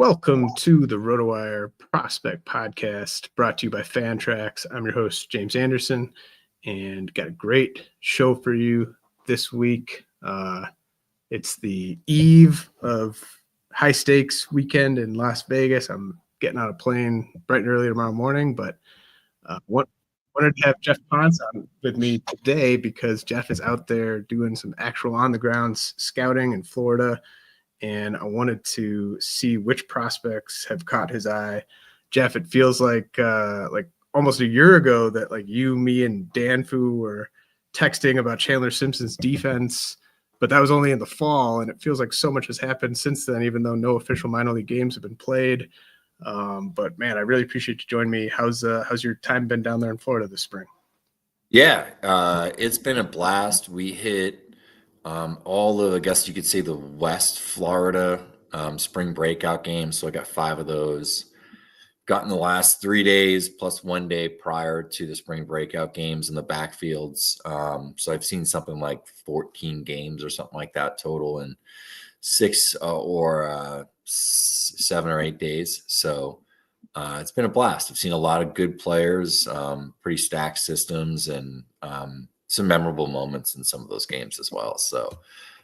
Welcome to the RotoWire Prospect Podcast, brought to you by Fantrax. I'm your host, James Anderson, and got a great show for you this week. It's the eve of high-stakes weekend in Las Vegas. I'm getting on a plane bright and early tomorrow morning, but wanted to have Geoff Pontes on with me today because Geoff is out there doing some actual on-the-ground scouting in Florida, and I wanted to see which prospects have caught his eye. Geoff, it feels like almost a year ago that like you, me, and Danfu were texting about Chandler Simpson's defense, but that was only in the fall, and it feels like so much has happened since then, even though no official minor league games have been played. But man, I really appreciate you joining me. How's your time been down there in Florida this spring? Yeah, it's been a blast. We hit all of, I guess you could say, the West Florida spring breakout games. So I got 5 of those. Got in the last 3 days plus 1 day prior to the spring breakout games in the backfields. So I've seen something like 14 games or something like that total in 6 or 7 or 8 days. So it's been a blast. I've seen a lot of good players, pretty stacked systems, and some memorable moments in some of those games as well. So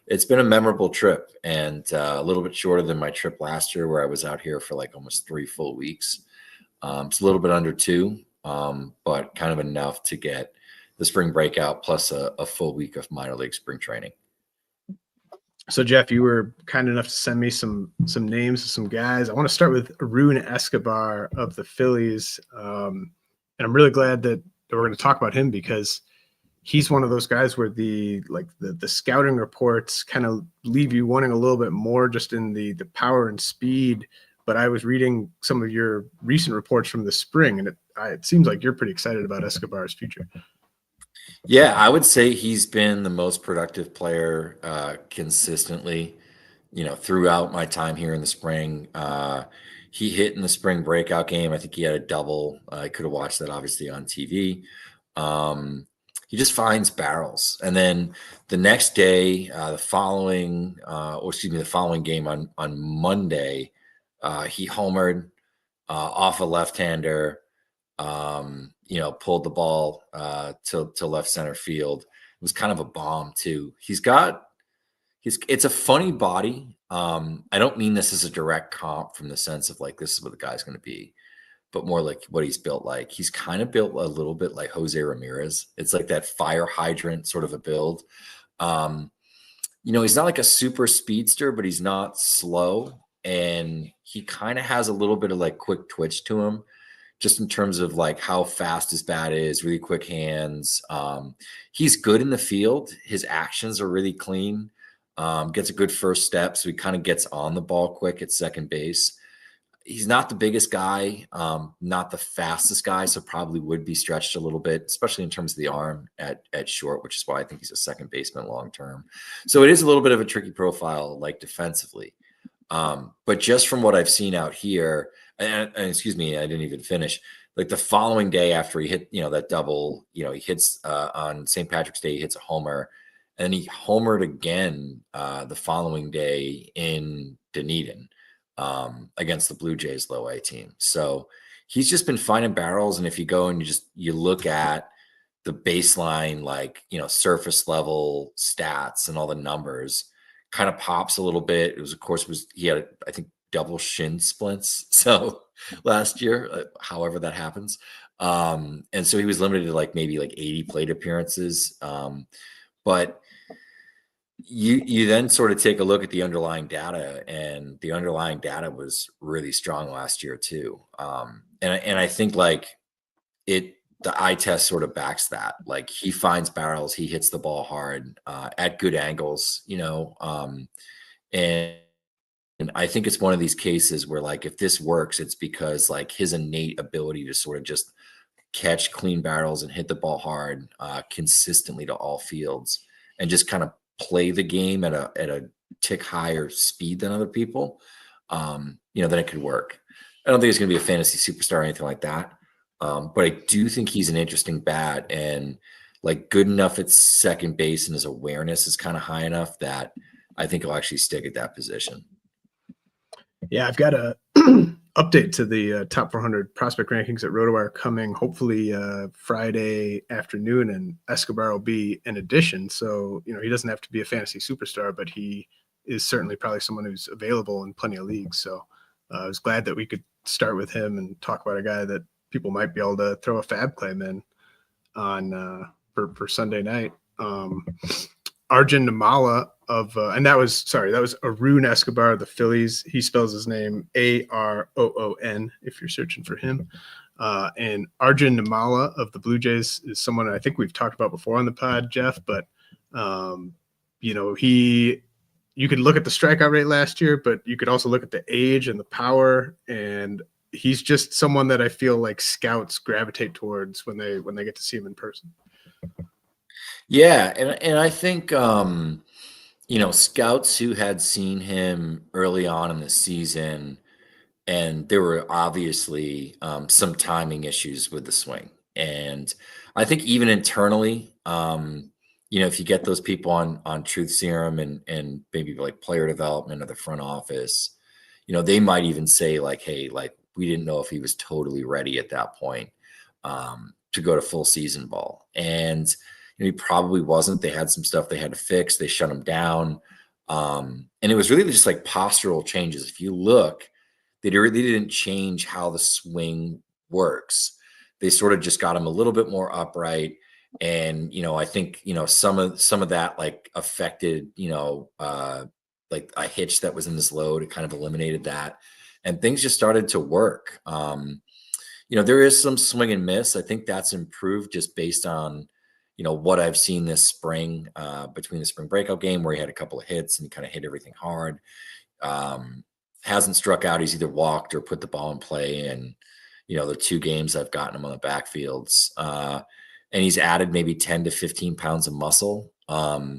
it's been a memorable trip, and a little bit shorter than my trip last year where I was out here for like almost 3 full weeks. It's a little bit under 2, but kind of enough to get the spring breakout plus a full week of minor league spring training. So Geoff, you were kind enough to send me some names of some guys. I want to start with Aroon Escobar of the Phillies. And I'm really glad that we're going to talk about him because he's one of those guys where the scouting reports kind of leave you wanting a little bit more just in the power and speed. But I was reading some of your recent reports from the spring, and it seems like you're pretty excited about Escobar's future. Yeah, I would say he's been the most productive player consistently, throughout my time here in the spring. He hit in the spring breakout game. I think he had a double. I could have watched that obviously on TV. He just finds barrels. And then the next day, the following game on Monday, he homered off a left-hander. Pulled the ball to left center field. It was kind of a bomb too. It's a funny body. I don't mean this as a direct comp from the sense of like, this is what the guy's going to be, but more like what he's built like. He's kind of built a little bit like Jose Ramirez. It's like that fire hydrant sort of a build. He's not like a super speedster, but he's not slow. And he kind of has a little bit of like quick twitch to him, just in terms of like how fast his bat is, really quick hands. He's good in the field. His actions are really clean. Gets a good first step, so he kind of gets on the ball quick at second base. He's not the biggest guy, not the fastest guy, so probably would be stretched a little bit, especially in terms of the arm at short, which is why I think he's a second baseman long term. So it is a little bit of a tricky profile, like defensively. But just from what I've seen out here, and excuse me, I didn't even finish. Like the following day after he hit, that double, he hits on St. Patrick's Day, he hits a homer, and he homered again the following day in Dunedin against the Blue Jays low A team. So he's just been finding barrels. And if you go and you look at the baseline, surface level stats and all the numbers, kind of pops a little bit. He had, I think, double shin splints. So last year, however that happens. And so he was limited to maybe 80 plate appearances. But you then sort of take a look at the underlying data, and the underlying data was really strong last year too. And I think the eye test sort of backs that. Like he finds barrels, he hits the ball hard at good angles, and I think it's one of these cases where if this works, it's because his innate ability to sort of just catch clean barrels and hit the ball hard consistently to all fields and just kind of play the game at a tick higher speed than other people, then it could work. I don't think it's going to be a fantasy superstar or anything like that. But I do think he's an interesting bat and good enough at second base, and his awareness is kind of high enough that I think he'll actually stick at that position. Yeah, I've got a update to the top 400 prospect rankings at RotoWire coming hopefully Friday afternoon, and Escobar will be an addition. So, he doesn't have to be a fantasy superstar, but he is certainly probably someone who's available in plenty of leagues. So I was glad that we could start with him and talk about a guy that people might be able to throw a fab claim in on for Sunday night. Arjun Nimmala and that was Aroon Escobar of the Phillies. He spells his name Aroon if you're searching for him. And Arjun Nimmala of the Blue Jays is someone I think we've talked about before on the pod, Jeff, but you could look at the strikeout rate last year, but you could also look at the age and the power, and he's just someone that I feel like scouts gravitate towards when they get to see him in person. Yeah, and I think scouts who had seen him early on in the season, and there were obviously some timing issues with the swing, and I think even internally, if you get those people on Truth Serum and maybe like player development or the front office, they might even say like, hey, like we didn't know if he was totally ready at that point to go to full season ball, and he probably wasn't. They had some stuff they had to fix. They shut him down. And it was really just like postural changes. If you look, they really didn't change how the swing works. They sort of just got him a little bit more upright. And, I think, some of that like affected, like a hitch that was in this load. It kind of eliminated that. And things just started to work. There is some swing and miss. I think that's improved just based on, what I've seen this spring between the spring breakout game where he had a couple of hits and he kind of hit everything hard. Hasn't struck out. He's either walked or put the ball in play. And, the 2 games I've gotten him on the backfields. And he's added maybe 10 to 15 pounds of muscle. A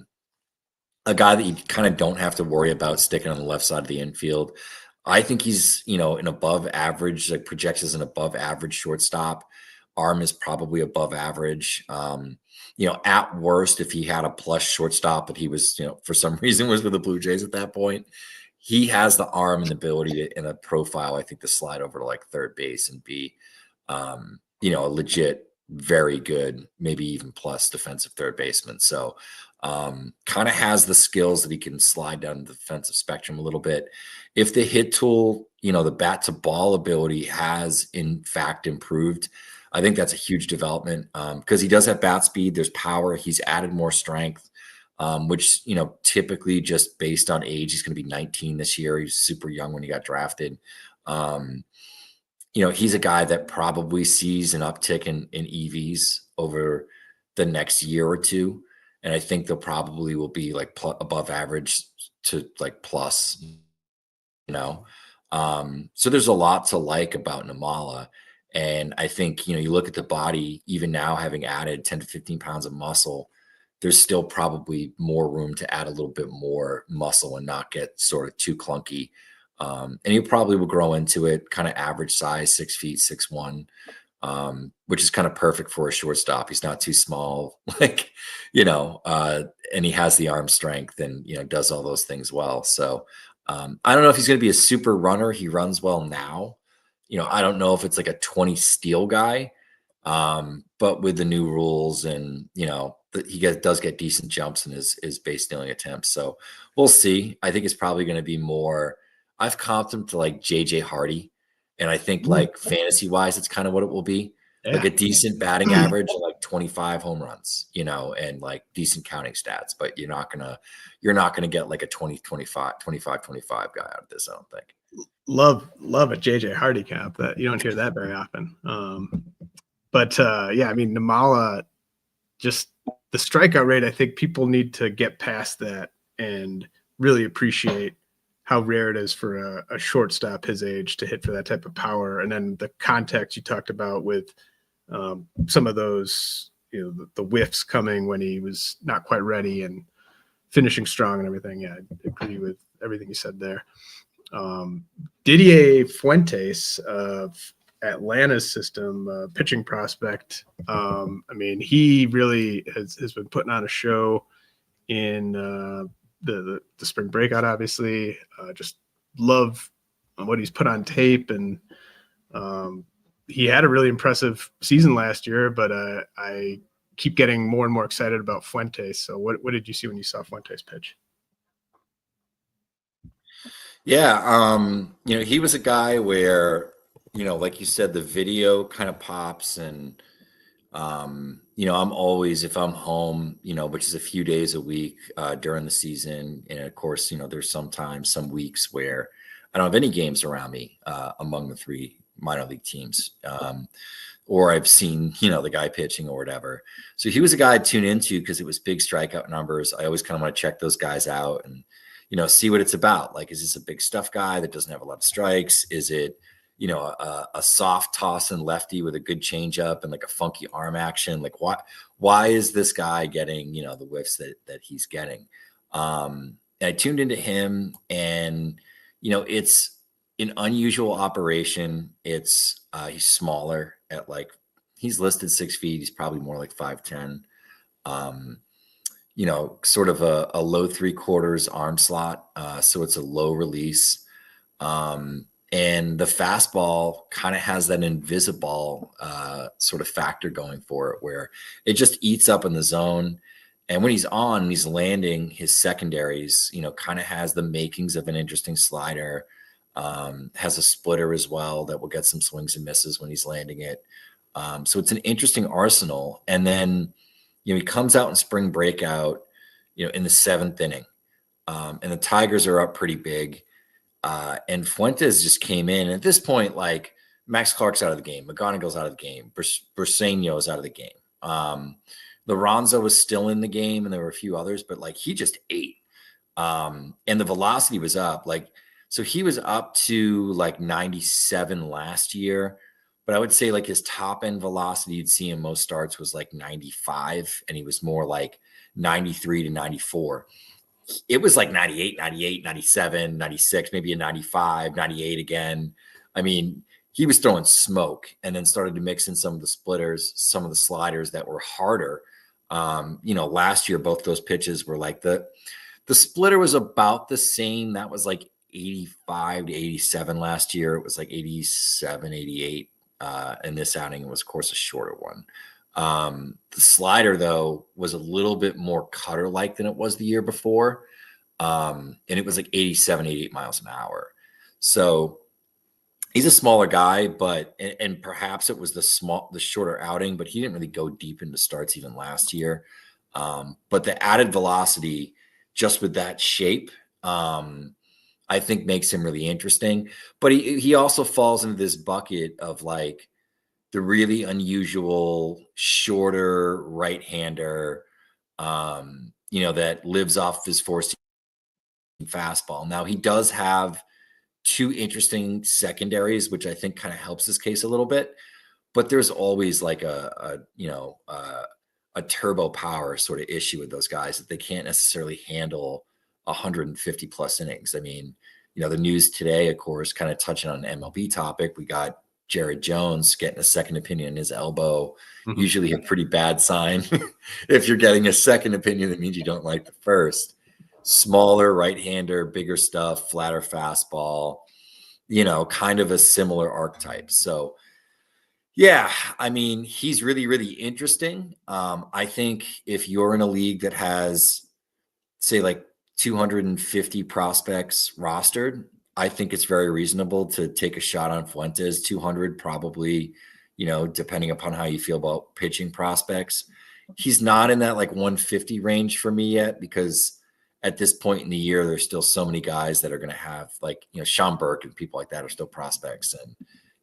guy that you kind of don't have to worry about sticking on the left side of the infield. I think he's, an above average, like projects as an above average shortstop. Arm is probably above average. At worst, if he had a plush shortstop, but he was, for some reason was with the Blue Jays at that point, he has the arm and the ability to, in a profile, I think, to slide over to like third base and be, a legit, very good, maybe even plus defensive third baseman. So kind of has the skills that he can slide down the defensive spectrum a little bit. If the hit tool, the bat to ball ability has in fact improved, I think that's a huge development because he does have bat speed. There's power. He's added more strength, which, typically just based on age, he's going to be 19 this year. He's super young when he got drafted. He's a guy that probably sees an uptick in EVs over the next year or two. And I think they'll probably will be like above average to like plus, so there's a lot to like about Nimmala. And I think, you look at the body, even now having added 10 to 15 pounds of muscle, there's still probably more room to add a little bit more muscle and not get sort of too clunky. And he probably will grow into it, kind of average size, 6 feet, 6'1", which is kind of perfect for a shortstop. He's not too small, and he has the arm strength and, does all those things well. So I don't know if he's going to be a super runner. He runs well now. I don't know if it's like a 20 steal guy, but with the new rules and, he does get decent jumps in his base stealing attempts. So we'll see. I think it's probably going to be more, I've comped him to like JJ Hardy. And I think like fantasy wise, it's kind of what it will be. Yeah. Like a decent batting average, like 25 home runs, and like decent counting stats, but you're not going to get like a 25 guy out of this. I don't think. Love a JJ Hardy comp. That you don't hear that very often. But I mean, Nimmala, just the strikeout rate, I think people need to get past that and really appreciate how rare it is for a shortstop his age to hit for that type of power. And then the contact you talked about with some of those, the whiffs coming when he was not quite ready and finishing strong and everything. Yeah, I agree with everything you said there. Didier Fuentes of Atlanta's system, pitching prospect. I mean, he really has been putting on a show in the spring breakout, obviously. Just love what he's put on tape, and he had a really impressive season last year, but I keep getting more and more excited about Fuentes. So what did you see when you saw Fuentes pitch? Yeah, he was a guy where, like you said, the video kind of pops, and I'm always, if I'm home, which is a few days a week during the season, and of course, there's sometimes some weeks where I don't have any games around me among the 3 minor league teams, or I've seen the guy pitching or whatever. So he was a guy I'd tune into because it was big strikeout numbers. I always kind of want to check those guys out and see what it's about. Like, is this a big stuff guy that doesn't have a lot of strikes? Is it a soft toss and lefty with a good changeup and like a funky arm action? Like, why is this guy getting, the whiffs that he's getting? And I tuned into him, and, it's an unusual operation. It's he's smaller at he's listed 6 feet. He's probably more like 5'10". Sort of a low 3/4 arm slot. So it's a low release. And the fastball kind of has that invisible sort of factor going for it, where it just eats up in the zone. And when he's on and he's landing, his secondaries, kind of has the makings of an interesting slider, has a splitter as well that will get some swings and misses when he's landing it. So it's an interesting arsenal. And then, he comes out in spring breakout, in the 7th inning. And the Tigers are up pretty big. And Fuentes just came in. And at this point, Max Clark's out of the game. McGonigal's out of the game. Briseño's out of the game. Lorenzo was still in the game, and there were a few others, but he just ate. And the velocity was up. So he was up to 97 last year. But I would say his top end velocity you'd see in most starts was 95, and he was more 93 to 94. It was 98, 98, 97, 96, maybe a 95, 98 again. I mean, he was throwing smoke, and then started to mix in some of the splitters, some of the sliders that were harder. Last year, both those pitches were the splitter was about the same. That was 85 to 87 last year. It was 87, 88. And this outing was, of course, a shorter one. The slider, though, was a little bit more cutter-like than it was the year before. And it was 87, 88 miles an hour. So he's a smaller guy, but and perhaps it was the shorter outing, but he didn't really go deep into starts even last year. But the added velocity just with that shape, I think makes him really interesting. But he also falls into this bucket of the really unusual shorter right-hander, that lives off his four-seam fastball. Now he does have 2 interesting secondaries, which I think kind of helps his case a little bit. But there's always a turbo power sort of issue with those guys, that they can't necessarily handle 150 plus innings. I mean, the news today, of course, kind of touching on an MLB topic, we got Jared Jones getting a second opinion in his elbow. Mm-hmm. Usually a pretty bad sign. If you're getting a second opinion, that means you don't like the first. Smaller right-hander, bigger stuff, flatter fastball, kind of a similar archetype. So yeah, I mean, he's really, really interesting. I think if you're in a league that has, say, 250 prospects rostered, I think it's very reasonable to take a shot on Fuentes. 200 probably, depending upon how you feel about pitching prospects. He's not in that 150 range for me yet, because at this point in the year, there's still so many guys that are going to have Sean Burke and people like that are still prospects, and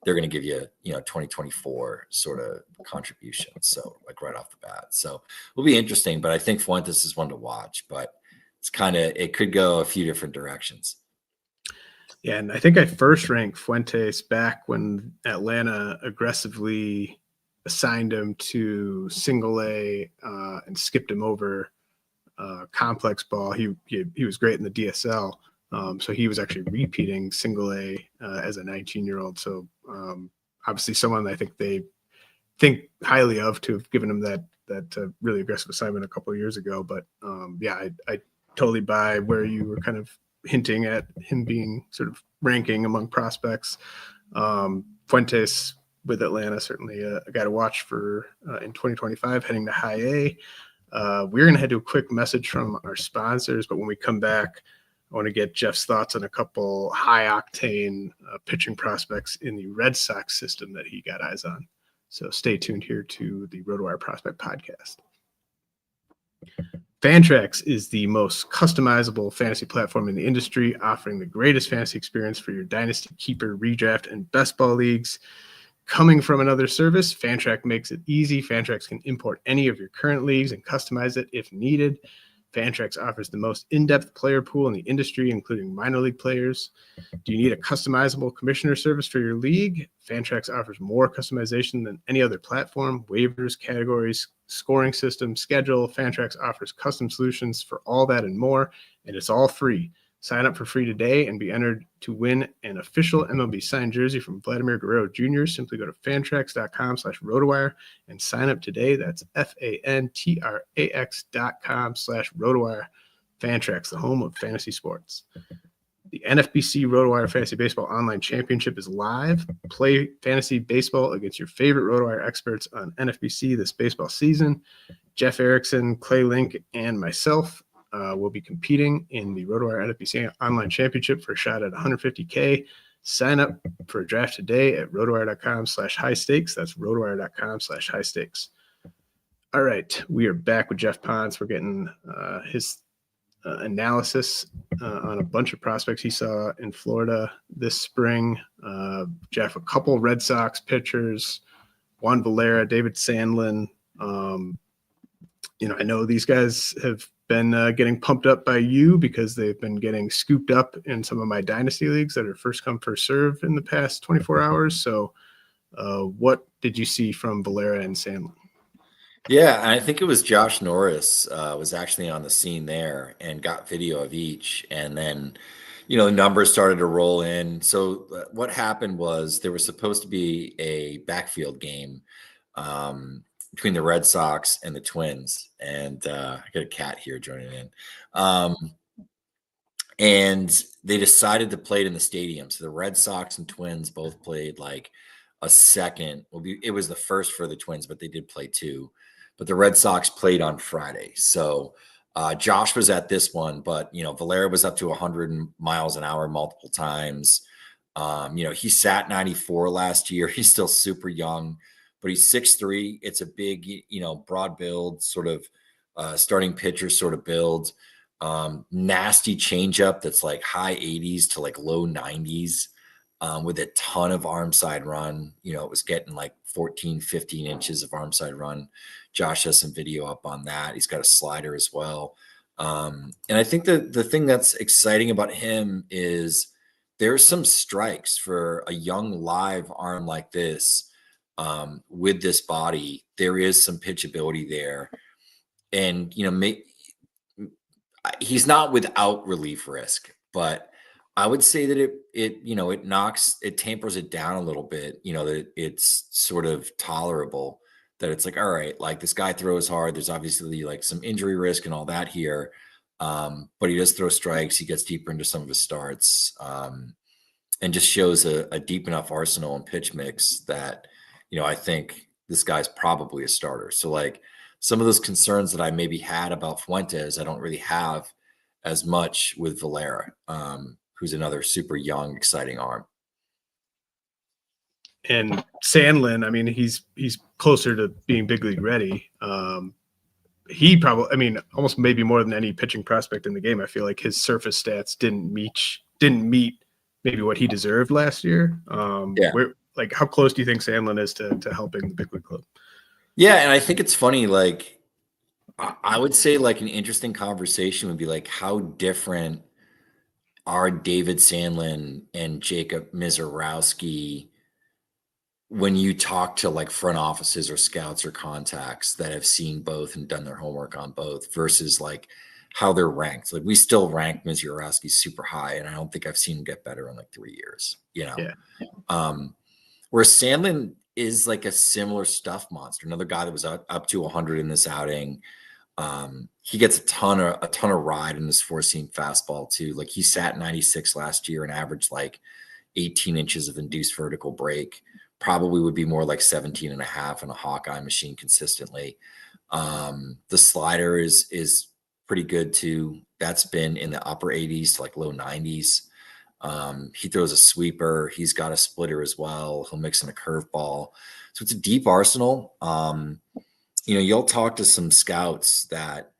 they're going to give you, 2024 sort of contributions. So right off the bat. So it'll be interesting, but I think Fuentes is one to watch, but it could go a few different directions. Yeah, and I think I first ranked Fuentes back when Atlanta aggressively assigned him to single A and skipped him over complex ball. He was great in the DSL, so he was actually repeating single A as a 19-year-old. So obviously someone I think they think highly of, to have given him that really aggressive assignment a couple of years ago. But yeah, I totally buy where you were kind of hinting at him being sort of ranking among prospects. Fuentes with Atlanta, certainly a guy to watch for in 2025, heading to high A. We're going to head to a quick message from our sponsors, but when we come back, I want to get Jeff's thoughts on a couple high-octane pitching prospects in the Red Sox system that he got eyes on. So stay tuned here to the RotoWire Prospect Podcast. Fantrax is the most customizable fantasy platform in the industry, offering the greatest fantasy experience for your dynasty, keeper, redraft, and best ball leagues. Coming from another service, Fantrax makes it easy. Fantrax can import any of your current leagues and customize it if needed. Fantrax offers the most in-depth player pool in the industry, including minor league players. Do you need a customizable commissioner service for your league? Fantrax offers more customization than any other platform. Waivers, categories, scoring system, schedule. Fantrax offers custom solutions for all that and more, and it's all free. Sign up for free today and be entered to win an official MLB signed jersey from Vladimir Guerrero Jr. Simply go to fantrax.com/RotoWire and sign up today. That's fantrax.com/RotoWire. Fantrax, the home of fantasy sports. The NFBC RotoWire Fantasy Baseball Online Championship is live. Play fantasy baseball against your favorite RotoWire experts on NFBC this baseball season. Jeff Erickson, Clay Link, and myself will be competing in the RotoWire NFBC Online Championship for a shot at $150K. Sign up for a draft today at rotowire.com/high stakes. That's rotowire.com/high stakes. All right, we are back with Geoff Pontes. We're getting his analysis on a bunch of prospects he saw in Florida this spring. Jeff, a couple Red Sox pitchers, Juan Valera, David Sandlin. I know these guys have been getting pumped up by you because they've been getting scooped up in some of my dynasty leagues that are first come, first serve in the past 24 hours. So what did you see from Valera and Sandlin? Yeah, and I think it was Josh Norris was actually on the scene there and got video of each. And then, the numbers started to roll in. So what happened was there was supposed to be a backfield game between the Red Sox and the Twins. And I got a cat here joining in. And they decided to play it in the stadium. So the Red Sox and Twins both played like a second. It was the first for the Twins, but they did play two. But the Red Sox played on Friday. So Josh was at this one, but, Valera was up to 100 miles an hour multiple times. He sat 94 last year. He's still super young, but he's 6'3". It's a big, broad build, sort of starting pitcher sort of build. Nasty changeup that's like high 80s to like low 90s with a ton of arm side run. It was getting like 14, 15 inches of arm side run. Josh has some video up on that. He's got a slider as well. And I think the thing that's exciting about him is there's some strikes for a young live arm like this. With this body, there is some pitchability there. And, he's not without relief risk, but I would say that it tampers it down a little bit, that it's sort of tolerable, that it's like, all right, like this guy throws hard. There's obviously like some injury risk and all that here. But he does throw strikes. He gets deeper into some of his starts and just shows a deep enough arsenal and pitch mix that, I think this guy's probably a starter. So like some of those concerns that I maybe had about Fuentes, I don't really have as much with Valera, who's another super young, exciting arm. And Sandlin, I mean, he's closer to being big league ready. He probably, almost maybe more than any pitching prospect in the game. I feel like his surface stats didn't meet maybe what he deserved last year. How close do you think Sandlin is to helping the big league club? Yeah, and I think it's funny. Like, I would say like an interesting conversation would be like, how different are David Sandlin and Jacob Mizorowski when you talk to like front offices or scouts or contacts that have seen both and done their homework on both versus like how they're ranked. Like we still rank Mizorowski super high, and I don't think I've seen him get better in like 3 years, Yeah. Where Sandlin is like a similar stuff monster, another guy that was up to 100 in this outing. He gets a ton of ride in this 4-seam fastball too. Like he sat 96 last year and averaged like 18 inches of induced vertical break. Probably would be more like 17 and a half in a Hawkeye machine consistently. The slider is pretty good too. That's been in the upper 80s to like low 90s. He throws a sweeper. He's got a splitter as well. He'll mix in a curveball. So it's a deep arsenal. You'll talk to some scouts that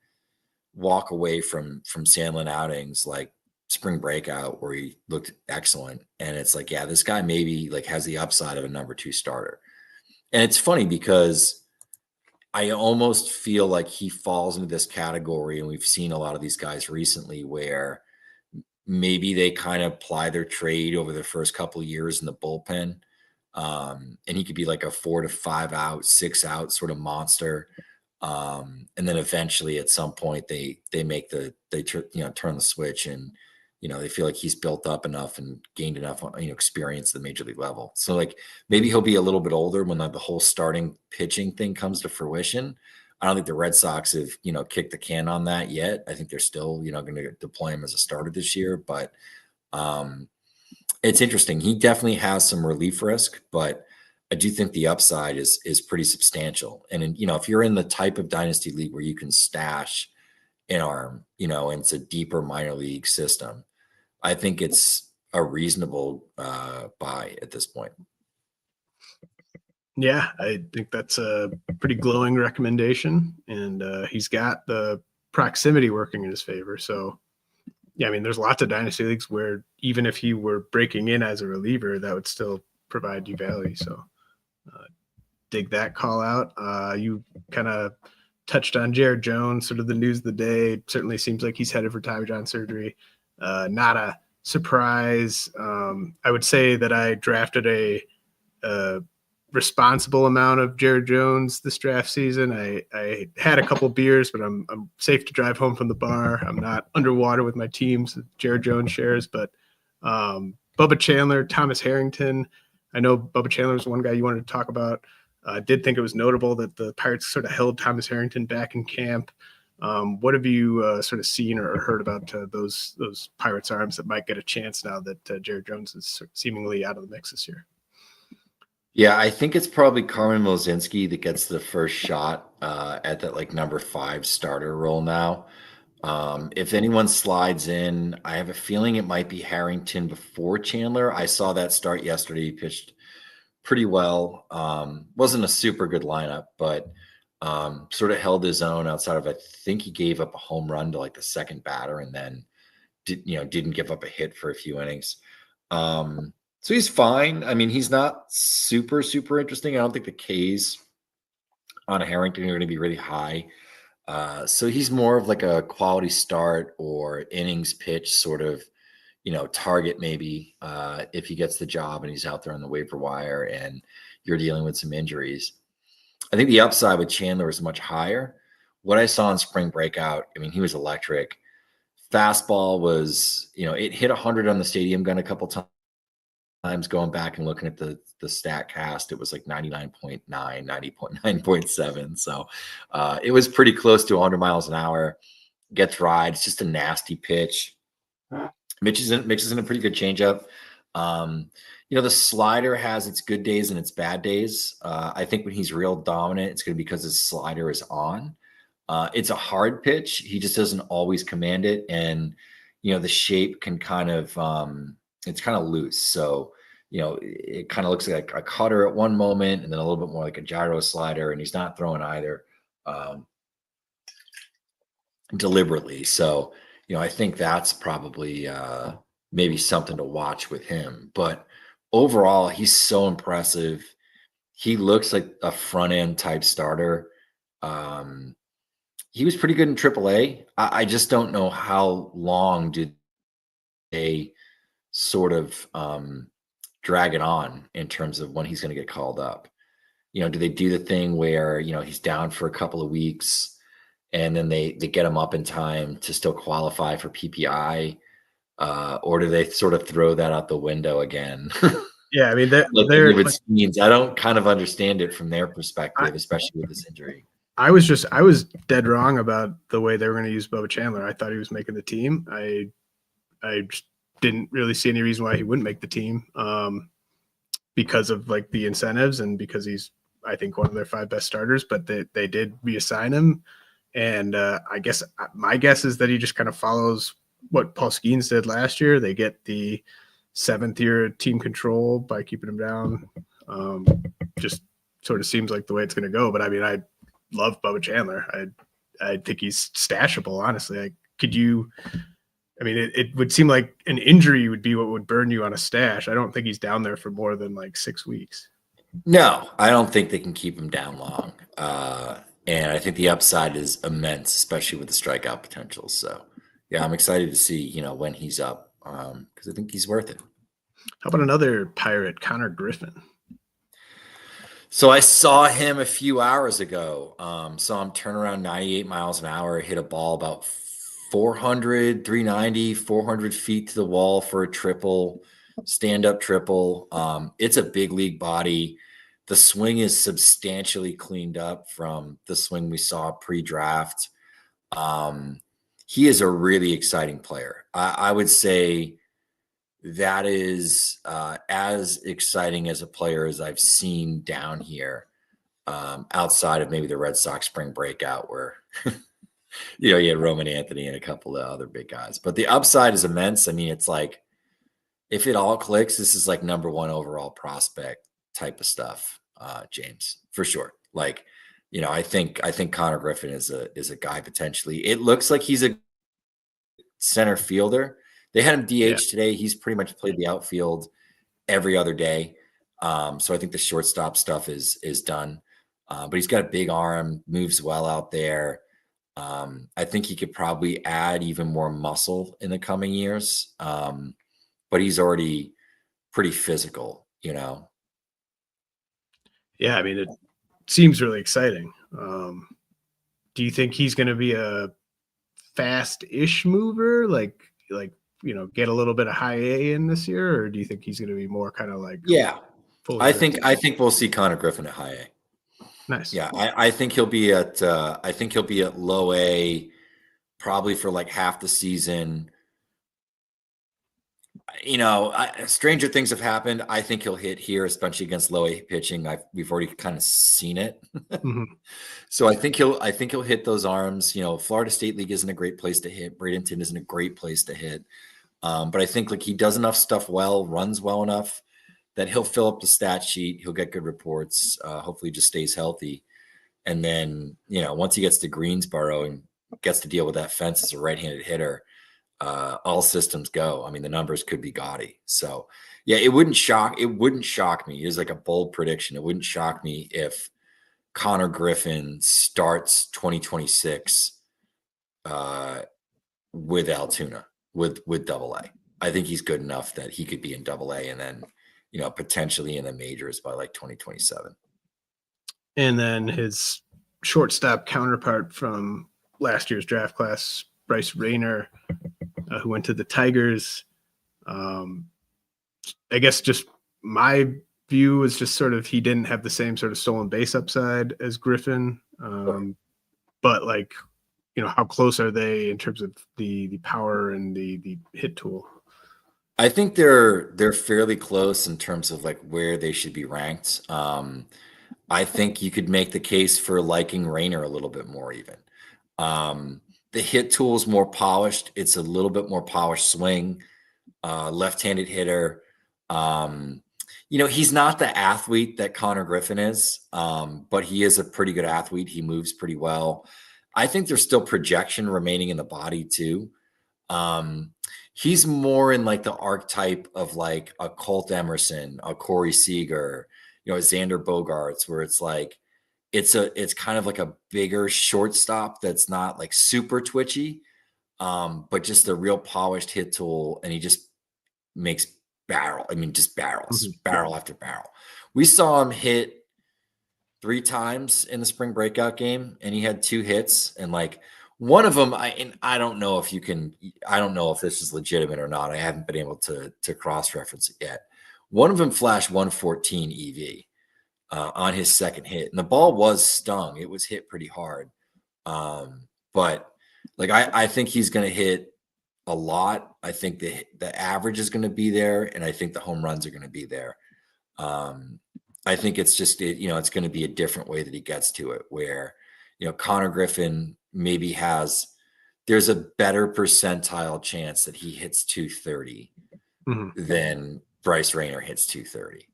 walk away from Sandlin outings like spring breakout where he looked excellent. And it's like, yeah, this guy maybe like has the upside of a number 2 starter. And it's funny because I almost feel like he falls into this category. And we've seen a lot of these guys recently where maybe they kind of ply their trade over the first couple of years in the bullpen. And he could be like a 4 to 5 out, 6 out sort of monster. And then eventually at some point they turn the switch and, they feel like he's built up enough and gained enough, experience at the major league level. So like maybe he'll be a little bit older when the whole starting pitching thing comes to fruition. I don't think the Red Sox have, kicked the can on that yet. I think they're still, going to deploy him as a starter this year, but it's interesting. He definitely has some relief risk, but I do think the upside is pretty substantial. And if you're in the type of dynasty league where you can stash an arm, and it's a deeper minor league system, I think it's a reasonable buy at this point. Yeah, I think that's a pretty glowing recommendation, and he's got the proximity working in his favor. So, yeah, I mean, there's lots of dynasty leagues where even if he were breaking in as a reliever, that would still provide you value. So, dig that call out. You kind of touched on Jared Jones, sort of the news of the day. Certainly seems like he's headed for Tommy John surgery. Not a surprise. I would say that I drafted a responsible amount of Jared Jones this draft season. I had a couple beers, but I'm safe to drive home from the bar. I'm not underwater with my teams, Jared Jones shares, but Bubba Chandler, Thomas Harrington. I know Bubba Chandler is one guy you wanted to talk about. I did think it was notable that the Pirates sort of held Thomas Harrington back in camp. What have you sort of seen or heard about those Pirates arms that might get a chance now that Jared Jones is seemingly out of the mix this year? Yeah, I think it's probably Carmen Mlodzinski that gets the first shot at that like number 5 starter role now. If anyone slides in, I have a feeling it might be Harrington before Chandler. I saw that start yesterday. He pitched pretty well. Wasn't a super good lineup, but sort of held his own outside of, I think he gave up a home run to like the second batter and then didn't give up a hit for a few innings. So he's fine. I mean, he's not super, super interesting. I don't think the Ks on Harrington are going to be really high. So he's more of like a quality start or innings pitch sort of, target maybe if he gets the job and he's out there on the waiver wire and you're dealing with some injuries. I think the upside with Chandler is much higher. What I saw in spring breakout, I mean, he was electric. Fastball was, it hit 100 on the stadium gun a couple times. Going back and looking at the stat cast, it was like 99.9, 90.9.7. So it was pretty close to 100 miles an hour. Gets ride. It's just a nasty pitch. Mixes in a pretty good changeup. The slider has its good days and its bad days. I think when he's real dominant, it's going to be because his slider is on. It's a hard pitch. He just doesn't always command it. And, the shape can kind of, it's kind of loose. So, it kind of looks like a cutter at one moment and then a little bit more like a gyro slider. And he's not throwing either deliberately. So, I think that's probably maybe something to watch with him. But overall, he's so impressive. He looks like a front end type starter. He was pretty good in AAA. I just don't know how long did they sort of drag it on in terms of when he's going to get called up. Do they do the thing where, he's down for a couple of weeks and then they get him up in time to still qualify for PPI? Or do they sort of throw that out the window again? Yeah, I mean, I don't kind of understand it from their perspective, especially with this injury. I was dead wrong about the way they were going to use Bubba Chandler. I thought he was making the team. I just didn't really see any reason why he wouldn't make the team, because of like the incentives and because he's, I think, one of their 5 best starters. But they did reassign him, and I guess my guess is that he just kind of follows what Paul Skeens did last year. They get the 7th year team control by keeping him down. Just sort of seems like the way it's going to go. But I mean, I love Bubba Chandler. I think he's stashable, honestly. It would seem like an injury would be what would burn you on a stash. I don't think he's down there for more than like 6 weeks. No, I don't think they can keep him down long. And I think the upside is immense, especially with the strikeout potential. So, yeah, I'm excited to see, when he's up, because I think he's worth it. How about another Pirate, Konnor Griffin? So I saw him a few hours ago. Saw him turn around 98 miles an hour, hit a ball about 390, 400 feet to the wall for a triple, stand-up triple. It's a big league body. The swing is substantially cleaned up from the swing we saw pre-draft. He is a really exciting player. I would say that is as exciting as a player as I've seen down here, outside of maybe the Red Sox spring breakout where you had Roman Anthony and a couple of other big guys. But the upside is immense. I mean, it's like if it all clicks, this is like number 1 overall prospect type of stuff, James, for sure. Like, I think Konnor Griffin is a guy potentially. It looks like he's a center fielder. They had him DH today. He's pretty much played the outfield every other day. So I think the shortstop stuff is done. But he's got a big arm, moves well out there. I think he could probably add even more muscle in the coming years. But he's already pretty physical, Yeah, I mean, it seems really exciting. Do you think he's going to be a fast-ish mover, like get a little bit of high A in this year, or do you think he's going to be more kind of like I think we'll see Konnor Griffin at high A. Nice. Yeah, I think he'll be at low A probably for like half the season. Stranger things have happened. I think he'll hit here, especially against low A pitching. We've already kind of seen it. Mm-hmm. So I think he'll hit those arms. Florida State League isn't a great place to hit. Bradenton isn't a great place to hit. But I think like he does enough stuff well, runs well enough that he'll fill up the stat sheet. He'll get good reports. Hopefully just stays healthy. And then, once he gets to Greensboro and gets to deal with that fence as a right-handed hitter, all systems go. I mean, the numbers could be gaudy. So yeah, it wouldn't shock me. It's like a bold prediction. It wouldn't shock me if Konnor Griffin starts 2026 with Altoona, with Double A. I think he's good enough that he could be in Double A and then, potentially in the majors by like 2027. And then his shortstop counterpart from last year's draft class, Bryce Rainer, who went to the Tigers. I guess just my view was just sort of he didn't have the same sort of stolen base upside as Griffin. But like, how close are they in terms of the power and the hit tool? I think they're fairly close in terms of like where they should be ranked. I think you could make the case for liking Rainer a little bit more even. The hit tool is more polished. It's a little bit more polished swing, left-handed hitter. He's not the athlete that Konnor Griffin is, but he is a pretty good athlete. He moves pretty well. I think there's still projection remaining in the body too. He's more in like the archetype of like a Colt Emerson, a Corey Seager, a Xander Bogaerts, where it's like, it's kind of like a bigger shortstop that's not like super twitchy, but just a real polished hit tool. And he just makes barrels barrel after barrel. We saw him hit 3 times in the spring breakout game, and he had 2 hits. And like one of them, I don't know if this is legitimate or not. I haven't been able to cross-reference it yet. One of them flashed 114 EV. on his second hit. And the ball was stung. It was hit pretty hard. But like, I think he's going to hit a lot. I think the average is going to be there, and I think the home runs are going to be there. I think it's just, it's going to be a different way that he gets to it, where, Konnor Griffin maybe there's a better percentile chance that he hits 230 than Bryce Rainer hits 230.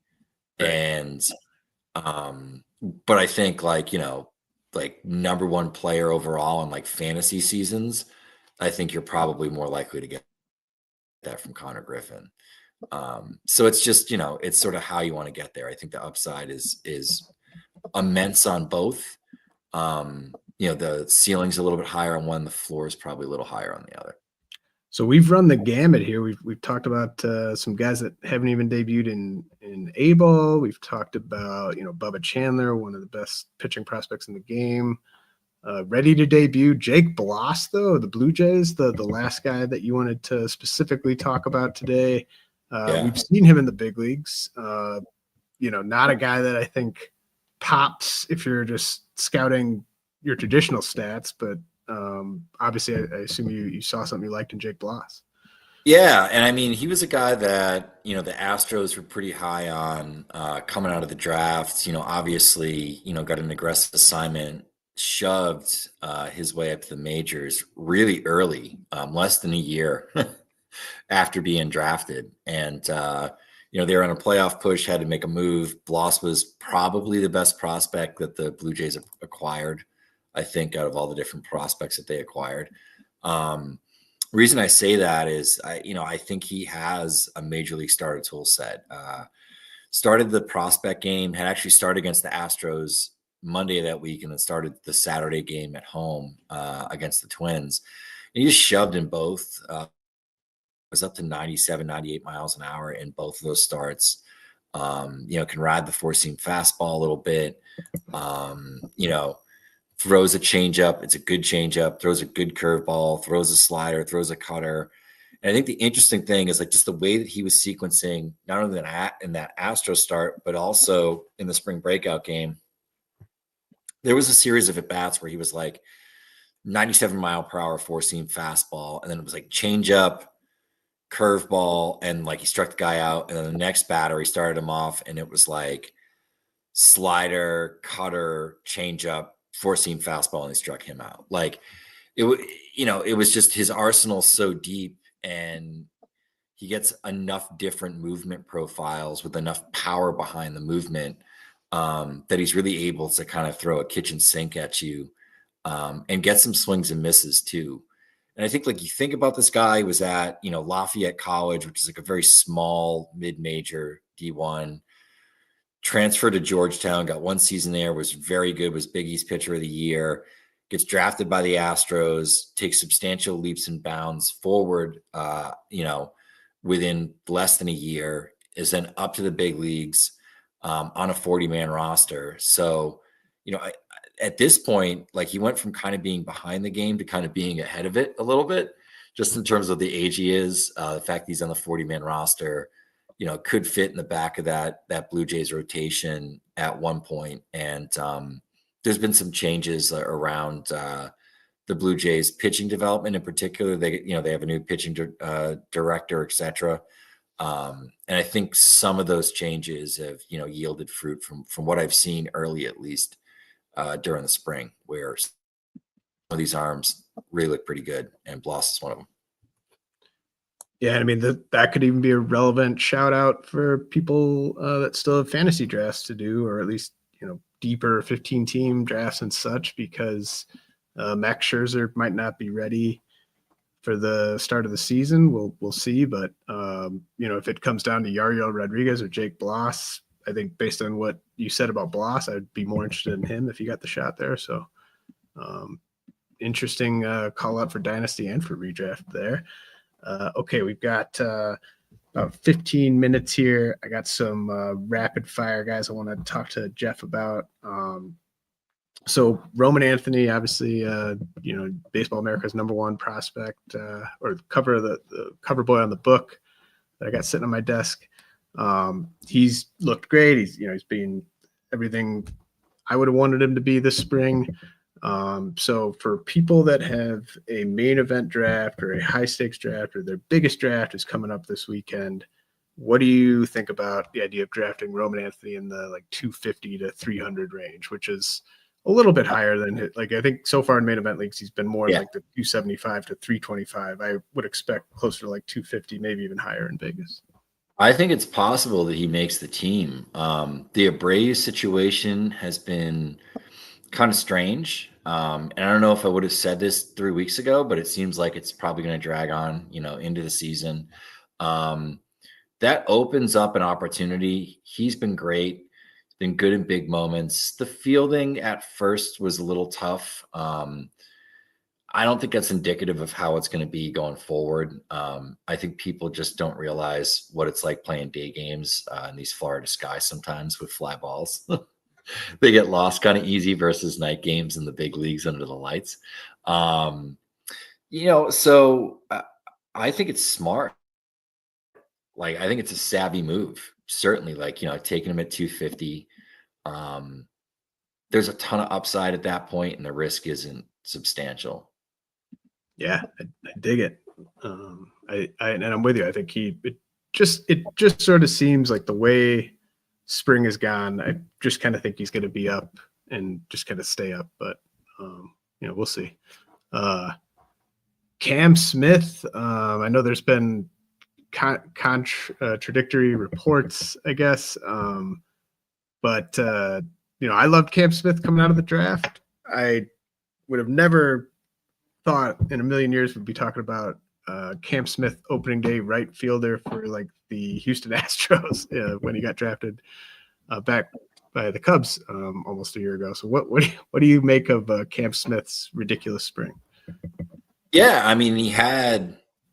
Right. And, but I think like number one player overall in like fantasy seasons, I think you're probably more likely to get that from Konnor Griffin. So it's just, it's sort of how you want to get there. I think the upside is immense on both. The ceiling's a little bit higher on one, the floor is probably a little higher on the other. So we've run the gamut here. We've talked about some guys that haven't even debuted in A-ball. We've talked about, Bubba Chandler, one of the best pitching prospects in the game. Ready to debut, Jake Bloss, though, the Blue Jays, the last guy that you wanted to specifically talk about today. We've seen him in the big leagues. Not a guy that I think pops if you're just scouting your traditional stats, but obviously I assume you saw something you liked in Jake Bloss. Yeah, and I mean, he was a guy that, the Astros were pretty high on coming out of the draft. Obviously, got an aggressive assignment, shoved his way up to the majors really early, less than a year after being drafted. And, they were on a playoff push, had to make a move. Bloss was probably the best prospect that the Blue Jays acquired, I think, out of all the different prospects that they acquired. Reason I say that is, I think he has a major league starter tool set. Started the prospect game, had actually started against the Astros Monday of that week, and then started the Saturday game at home against the Twins. And he just shoved in both. Was up to 97, 98 miles an hour in both of those starts. Can ride the four-seam fastball a little bit. Throws a changeup. It's a good changeup. Throws a good curveball. Throws a slider. Throws a cutter. And I think the interesting thing is like just the way that he was sequencing, not only in that Astro start, but also in the spring breakout game. There was a series of at-bats where he was like 97 mile per hour four-seam fastball, and then it was like changeup, curveball, and like he struck the guy out. And then the next batter, he started him off, and it was like slider, cutter, changeup, four-seam fastball, and he struck him out. Like it was just his arsenal so deep, and he gets enough different movement profiles with enough power behind the movement that he's really able to kind of throw a kitchen sink at you and get some swings and misses too. And I think like you think about this guy, was at, Lafayette College, which is like a very small mid-major D1, transferred to Georgetown, got one season there, was very good, was Big East pitcher of the year, gets drafted by the Astros, takes substantial leaps and bounds forward, within less than a year, is then up to the big leagues on a 40-man roster. So, at this point, like he went from kind of being behind the game to kind of being ahead of it a little bit, just in terms of the age he is, the fact he's on the 40-man roster, could fit in the back of that Blue Jays rotation at one point. And there's been some changes around the Blue Jays pitching development in particular. They have a new pitching director, et cetera. And I think some of those changes have, yielded fruit from what I've seen early, at least during the spring, where some of these arms really look pretty good, and Bloss is one of them. Yeah, I mean, that could even be a relevant shout out for people that still have fantasy drafts to do, or at least, deeper 15-team drafts and such, because Max Scherzer might not be ready for the start of the season. We'll see. But, if it comes down to Yariel Rodriguez or Jake Bloss, I think based on what you said about Bloss, I'd be more interested in him if he got the shot there. So interesting call out for Dynasty and for redraft there. Okay, we've got about 15 minutes here. I got some rapid fire guys I want to talk to Geoff about. So Roman Anthony, obviously, Baseball America's #1 prospect, or the cover boy on the book that I got sitting on my desk. He's looked great. He's been everything I would have wanted him to be this spring. So for people that have a main event draft or a high stakes draft or their biggest draft is coming up this weekend, what do you think about the idea of drafting Roman Anthony in the like 250 to 300 range, which is a little bit higher than like I think so far in main event leagues he's been more like the 275 to 325. I would expect closer to like 250, maybe even higher in Vegas. I think it's possible that he makes the team. The Abreu situation has been kind of strange. And I don't know if I would have said this 3 weeks ago, but it seems like it's probably going to drag on, into the season. That opens up an opportunity. He's been great. He's been good in big moments. The fielding at first was a little tough. I don't think that's indicative of how it's going to be going forward. I think people just don't realize what it's like playing day games in these Florida skies sometimes with fly balls. They get lost kind of easy versus night games in the big leagues under the lights. So I think it's smart. Like, I think it's a savvy move. Certainly, taking him at 250. There's a ton of upside at that point, and the risk isn't substantial. Yeah, I dig it. And I'm with you. I think it just sort of seems like the way spring is gone. I just kind of think he's going to be up and just kind of stay up, but we'll see. Cam Smith. I know there's been contradictory reports, I guess. But I loved Cam Smith coming out of the draft. I would have never thought in a million years we'd be talking about Cam Smith opening day right fielder for like the Houston Astros when he got drafted back by the Cubs almost a year ago. So what do you make of Cam Smith's ridiculous spring? Yeah, I mean,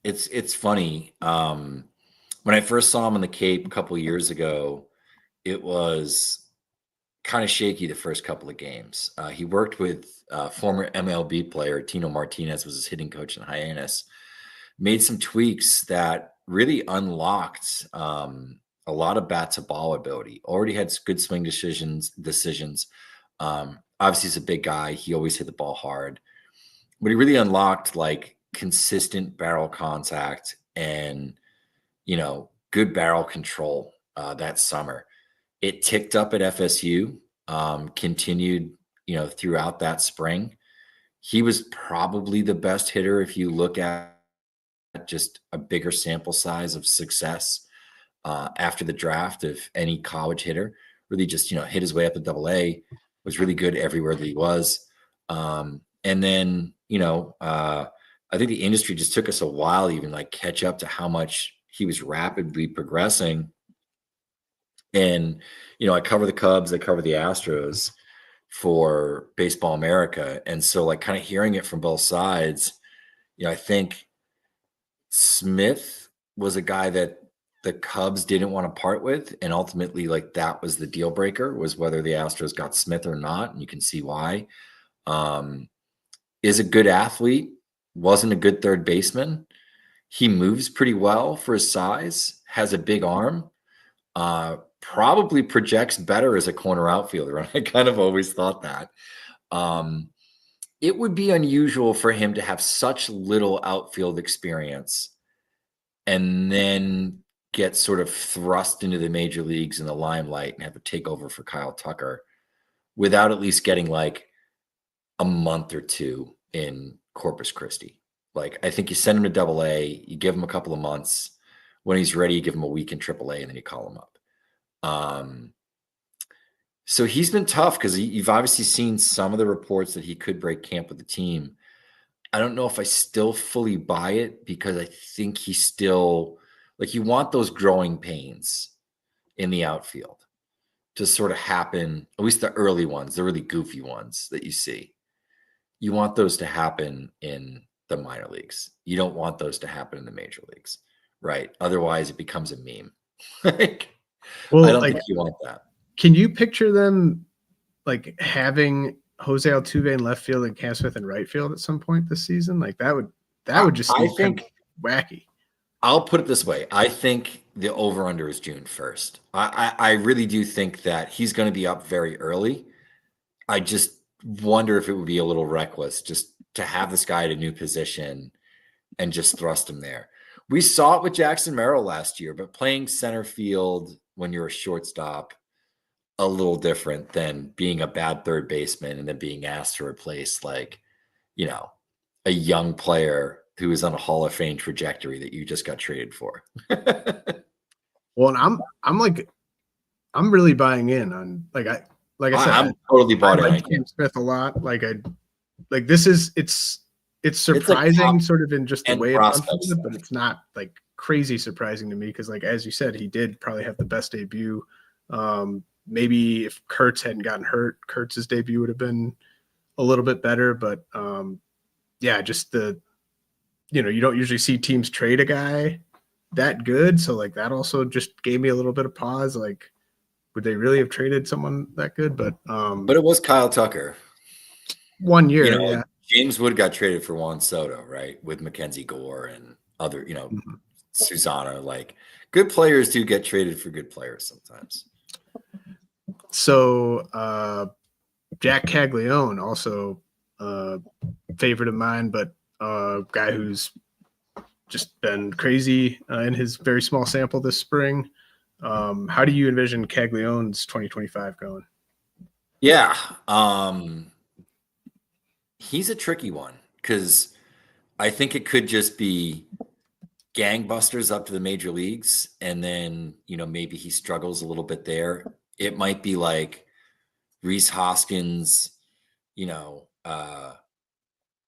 it's funny. When I first saw him on the Cape a couple of years ago, it was kind of shaky the first couple of games. He worked with former MLB player Tino Martinez, was his hitting coach in Hyannis, made some tweaks that really unlocked a lot of bat to ball ability. Already had good swing decisions. Obviously, he's a big guy. He always hit the ball hard. But he really unlocked like consistent barrel contact and, good barrel control that summer. It ticked up at FSU, continued, throughout that spring. He was probably the best hitter if you look at just a bigger sample size of success after the draft of any college hitter. Really just, hit his way up to AA, was really good everywhere that he was. And then, I think the industry just took us a while to even like catch up to how much he was rapidly progressing. And, I cover the Cubs, I cover the Astros for Baseball America. And so like kind of hearing it from both sides, I think Smith was a guy that the Cubs didn't want to part with. And ultimately, like that was the deal breaker, was whether the Astros got Smith or not. And you can see why. Is a good athlete, wasn't a good third baseman. He moves pretty well for his size, has a big arm, probably projects better as a corner outfielder. And I kind of always thought that. It would be unusual for him to have such little outfield experience and then get sort of thrust into the major leagues in the limelight and have to take over for Kyle Tucker without at least getting like a month or two in Corpus Christi. Like, I think you send him to AA, you give him a couple of months. When he's ready, you give him a week in AAA, and then you call him up. So he's been tough because you've obviously seen some of the reports that he could break camp with the team. I don't know if I still fully buy it, because I think he's still like, you want those growing pains in the outfield to sort of happen, at least the early ones, the really goofy ones that you see. You want those to happen in the minor leagues. You don't want those to happen in the major leagues, right? Otherwise, it becomes a meme. Well, I don't think you want that. Can you picture them like having Jose Altuve in left field and Cam Smith in right field at some point this season? Like that would just seem kind of wacky. I'll put it this way. I think the over-under is June 1st. I really do think that he's going to be up very early. I just wonder if it would be a little reckless just to have this guy at a new position and just thrust him there. We saw it with Jackson Merrill last year, but playing center field when you're a shortstop, a little different than being a bad third baseman and then being asked to replace like, you know, a young player who is on a Hall of Fame trajectory that you just got traded for. Well, and I'm really buying in on I'm totally bought in. I like Cam Smith a lot. It's surprising sort of in just the way it's unfolded, but it's not like crazy surprising to me because like as you said, he did probably have the best debut. Maybe if Kurtz hadn't gotten hurt, Kurtz's debut would have been a little bit better, but just you don't usually see teams trade a guy that good. So like that also just gave me a little bit of pause. Like, would they really have traded someone that good? But it was Kyle Tucker. 1 year, James Wood got traded for Juan Soto, right? With Mackenzie Gore and other, Susana. Like good players do get traded for good players sometimes. So Jac Caglianone, also favorite of mine, but guy who's just been crazy in his very small sample this spring. How do you envision Caglianone's 2025 going? Yeah. He's a tricky one because I think it could just be gangbusters up to the major leagues. And then, maybe he struggles a little bit there. It might be like Rhys Hoskins,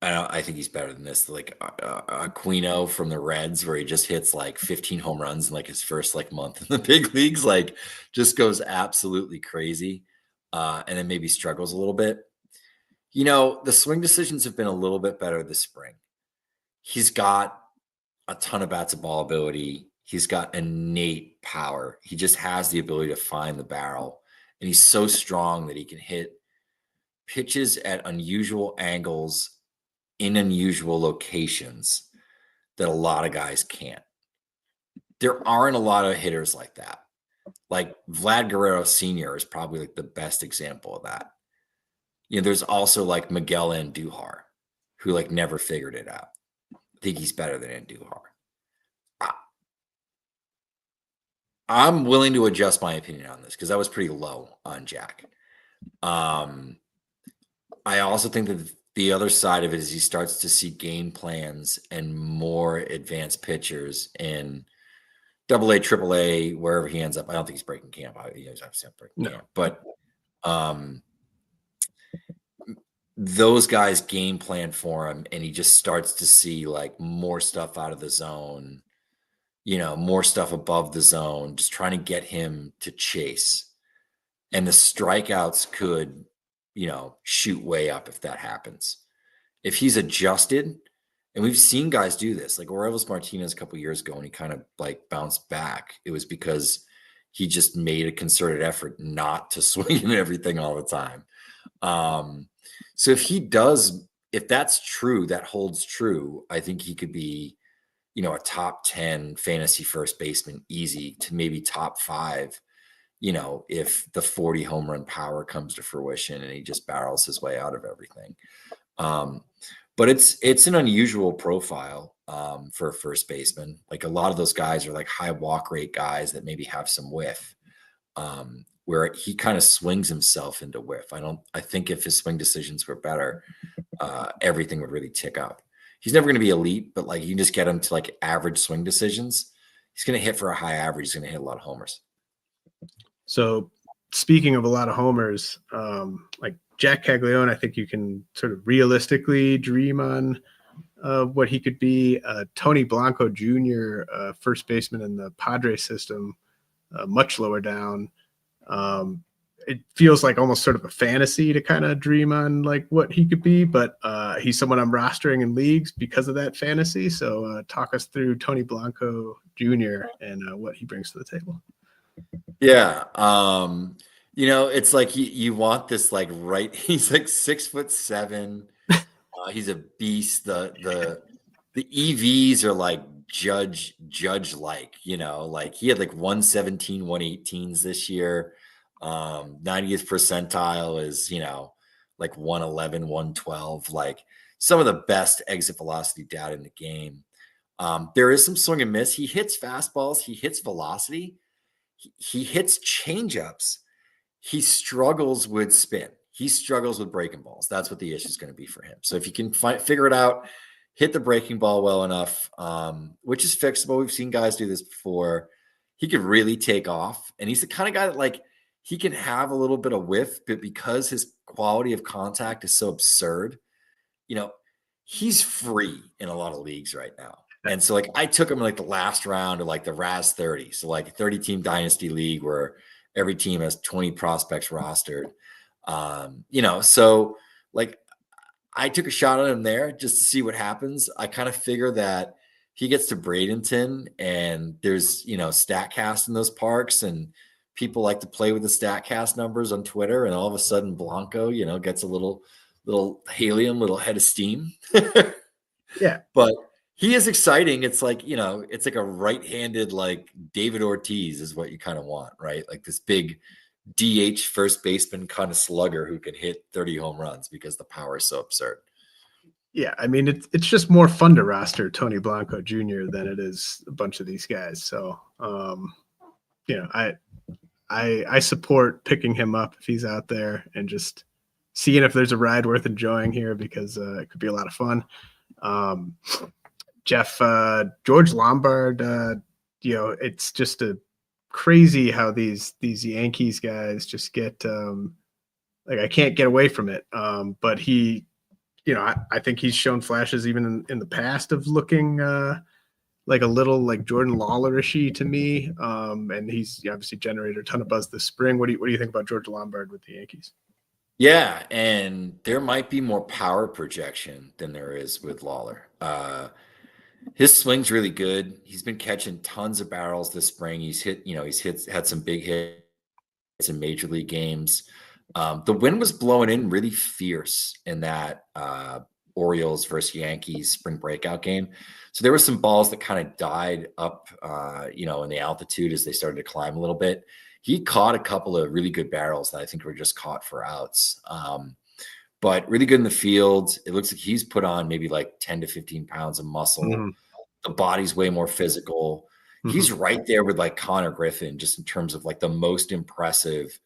I think he's better than this. Like Aquino from the Reds, where he just hits like 15 home runs in like his first like month in the big leagues, like just goes absolutely crazy. And then maybe struggles a little bit. The swing decisions have been a little bit better this spring. He's got a ton of bats of ball ability. He's got innate power. He just has the ability to find the barrel. And he's so strong that he can hit pitches at unusual angles in unusual locations that a lot of guys can't. There aren't a lot of hitters like that. Like Vlad Guerrero Sr. is probably like the best example of that. There's also like Miguel Andujar, who like never figured it out. I think he's better than Andujar. I'm willing to adjust my opinion on this because I was pretty low on Jack. I also think that the other side of it is he starts to see game plans and more advanced pitchers in AA, AAA, wherever he ends up. I don't think he's breaking camp. He's obviously not breaking camp, but those guys game plan for him, and he just starts to see like more stuff out of the zone, more stuff above the zone, just trying to get him to chase. And the strikeouts could, shoot way up if that happens. If he's adjusted, and we've seen guys do this, like Orelvis Martinez a couple of years ago, and he kind of like bounced back. It was because he just made a concerted effort not to swing at everything all the time. So if that's true, that holds true, I think he could be, a top 10 fantasy first baseman easy to maybe top 5, if the 40 home run power comes to fruition and he just barrels his way out of everything. But it's an unusual profile for a first baseman. Like a lot of those guys are like high walk rate guys that maybe have some whiff. Where he kind of swings himself into whiff. I think if his swing decisions were better, everything would really tick up. He's never going to be elite, but like you can just get him to like average swing decisions. He's going to hit for a high average. He's going to hit a lot of homers. So speaking of a lot of homers, like Jac Caglianone, I think you can sort of realistically dream on what he could be. Tony Blanco Jr., first baseman in the Padres system, much lower down. It feels like almost sort of a fantasy to kind of dream on like what he could be, but he's someone I'm rostering in leagues because of that fantasy. So talk us through Tony Blanco Jr. and what he brings to the table. Yeah. It's like you want this like he's like 6'7". He's a beast. The EVs are like judge like, like he had like 117, 118s this year. 90th percentile is, like 111, 112, like some of the best exit velocity data in the game. There is some swing and miss. He hits fastballs. He hits velocity. He hits changeups. He struggles with spin. He struggles with breaking balls. That's what the issue is going to be for him. So if you can figure it out, hit the breaking ball well enough, which is fixable. We've seen guys do this before. He could really take off. And he's the kind of guy that, like, he can have a little bit of whiff, but because his quality of contact is so absurd, he's free in a lot of leagues right now. And so, like, I took him in like the last round of like the RAS 30. So like a 30-team dynasty league where every team has 20 prospects rostered. So like I took a shot on him there just to see what happens. I kind of figure that he gets to Bradenton and there's, StatCast in those parks and people like to play with the StatCast numbers on Twitter. And all of a sudden Blanco, gets a little helium, little head of steam. Yeah. But he is exciting. It's like, it's like a right-handed, like David Ortiz is what you kind of want, right? Like this big DH first baseman kind of slugger who can hit 30 home runs because the power is so absurd. Yeah, I mean, it's just more fun to roster Tony Blanco Jr. than it is a bunch of these guys. So, I support picking him up if he's out there and just seeing if there's a ride worth enjoying here because it could be a lot of fun. Jeff, George Lombard, it's just a crazy how these Yankees guys just get I can't get away from it. But he, I think he's shown flashes even in the past of looking like a little like Jordan Lawler-ishy to me. And he's obviously generated a ton of buzz this spring. What do you think about George Lombard with the Yankees? Yeah, and there might be more power projection than there is with Lawler. His swing's really good. He's been catching tons of barrels this spring. He's had some big hits in major league games. The wind was blowing in really fierce in that Orioles versus Yankees spring breakout game. So there were some balls that kind of died up, in the altitude as they started to climb a little bit. He caught a couple of really good barrels that I think were just caught for outs. But really good in the field. It looks like he's put on maybe like 10 to 15 pounds of muscle. Mm-hmm. The body's way more physical. Mm-hmm. He's right there with like Konnor Griffin, just in terms of like the most impressive,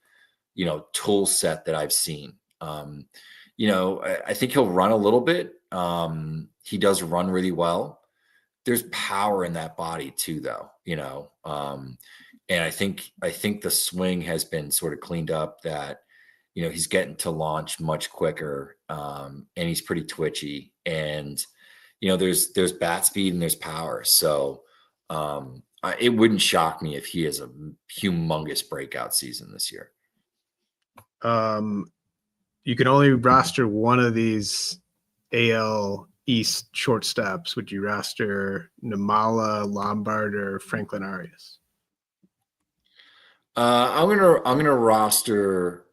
tool set that I've seen. I think he'll run a little bit. He does run really well. There's power in that body too, though, and I think the swing has been sort of cleaned up that, he's getting to launch much quicker, and he's pretty twitchy, and, there's bat speed and there's power. So it wouldn't shock me if he has a humongous breakout season this year. You can only roster one of these AL East shortstops. Would you roster Nimmala, Lombard, or Franklin Arias? I'm gonna roster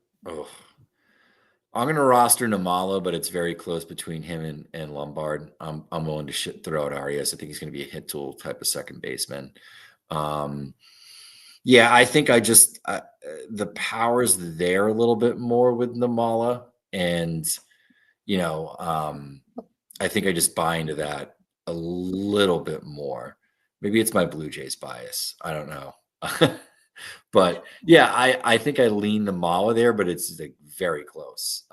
Nimmala, but it's very close between him and Lombard. I'm willing to throw out Arias. I think he's going to be a hit tool type of second baseman. I think the power's there a little bit more with Nimmala, and I think I just buy into that a little bit more. Maybe it's my Blue Jays bias. I don't know. But yeah, I think I lean Nimmala there, but it's like very close.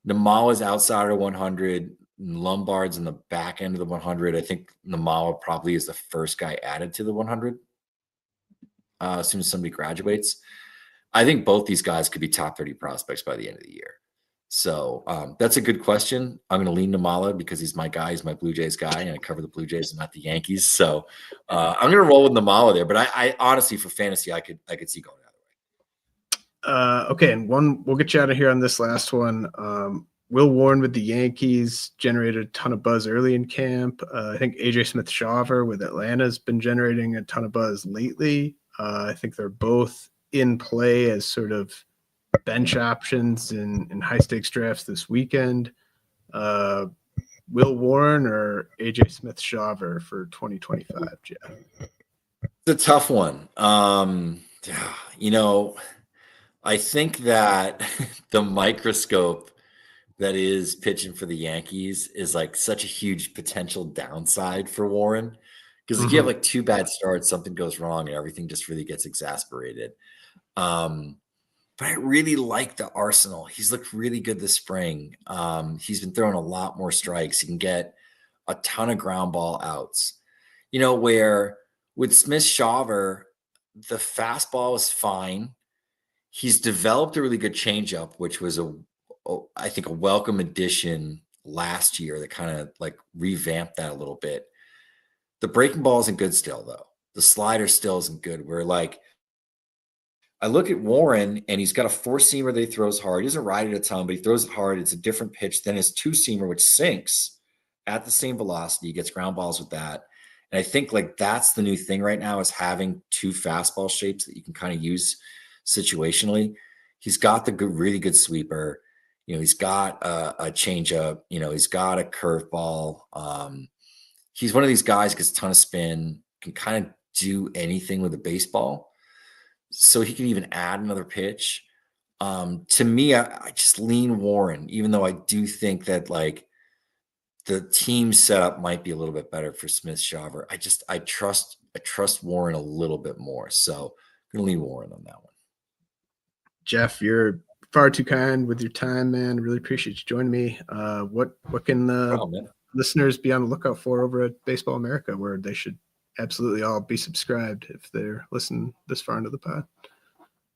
Nimmala's outside of 100. Lombard's in the back end of the 100. I think Nimmala probably is the first guy added to the 100 as soon as somebody graduates. I think both these guys could be top 30 prospects by the end of the year. So that's a good question. I'm going to lean Nimmala because he's my guy. He's my Blue Jays guy, and I cover the Blue Jays and not the Yankees. So I'm going to roll with Nimmala there. But I honestly, for fantasy, I could see going the other way. Okay, and we'll get you out of here on this last one. Will Warren with the Yankees generated a ton of buzz early in camp. I think AJ Smith-Shawver with Atlanta has been generating a ton of buzz lately. I think they're both in play as sort of bench options in high stakes drafts this weekend. Will Warren or AJ Smith-Shawver for 2025, Jeff? It's a tough one. I think that the microscope that is pitching for the Yankees is like such a huge potential downside for Warren. Because if you have like 2 bad starts, something goes wrong and everything just really gets exasperated. But I really like the arsenal. He's looked really good this spring. He's been throwing a lot more strikes. He can get a ton of ground ball outs. Where with Smith-Shawver, the fastball was fine. He's developed a really good changeup, which was I think a welcome addition last year that kind of like revamped that a little bit. The breaking ball isn't good still, though. The slider still isn't good. We're like, I look at Warren and he's got a 4-seamer that he throws hard. He doesn't ride it a ton, but he throws it hard. It's a different pitch than his 2-seamer, which sinks at the same velocity. He gets ground balls with that. And I think like that's the new thing right now is having 2 fastball shapes that you can kind of use situationally. He's got the really good sweeper. He's got a changeup. He's got a curveball. He's one of these guys gets a ton of spin, can kind of do anything with a baseball. So he can even add another pitch. To me, I just lean Warren, even though I do think that like the team setup might be a little bit better for Smith-Shawver. I trust Warren a little bit more. So I'm gonna lean Warren on that one. Jeff, you're far too kind with your time, man. Really appreciate you joining me. What can listeners be on the lookout for over at Baseball America, where they should absolutely all be subscribed if they're listening this far into the pod?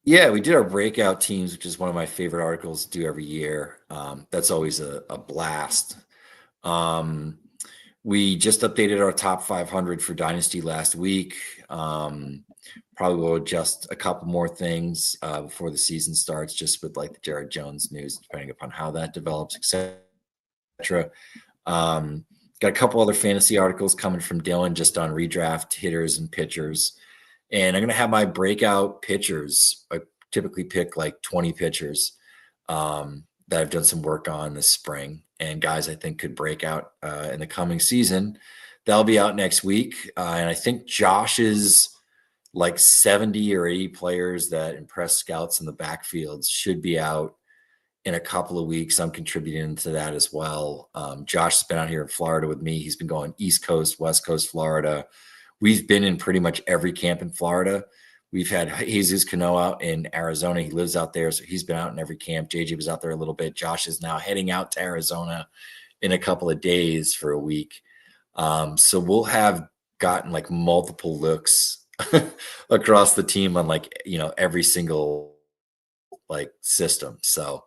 Yeah, we did our breakout teams, which is one of my favorite articles to do every year. That's always a blast. We just updated our top 500 for Dynasty last week. Probably will adjust a couple more things before the season starts, just with like the Jared Jones news, depending upon how that develops, etc. Got a couple other fantasy articles coming from Dylan just on redraft hitters and pitchers. And I'm going to have my breakout pitchers. I typically pick like 20 pitchers that I've done some work on this spring and guys I think could break out in the coming season. That'll be out next week. And I think Josh's like 70 or 80 players that impress scouts in the backfields should be out in a couple of weeks. I'm contributing to that as well. Josh has been out here in Florida with me. He's been going East Coast, West Coast, Florida. We've been in pretty much every camp in Florida. We've had Jesus Cano out in Arizona. He lives out there, so he's been out in every camp. JJ was out there a little bit. Josh is now heading out to Arizona in a couple of days for a week. So we'll have gotten like multiple looks across the team on like, every single like system. So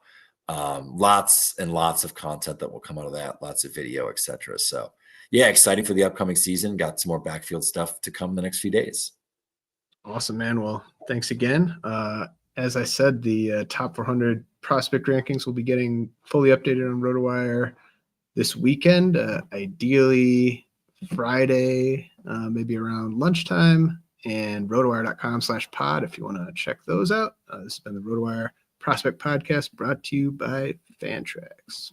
lots and lots of content that will come out of that, lots of video, etc. So yeah, excited for the upcoming season. Got some more backfield stuff to come in the next few days. Awesome, man. Well, thanks again. As I said, the top 400 prospect rankings will be getting fully updated on RotoWire this weekend, ideally Friday, maybe around lunchtime, and rotowire.com/pod if you want to check those out. This has been the RotoWire Prospect Podcast brought to you by Fantrax.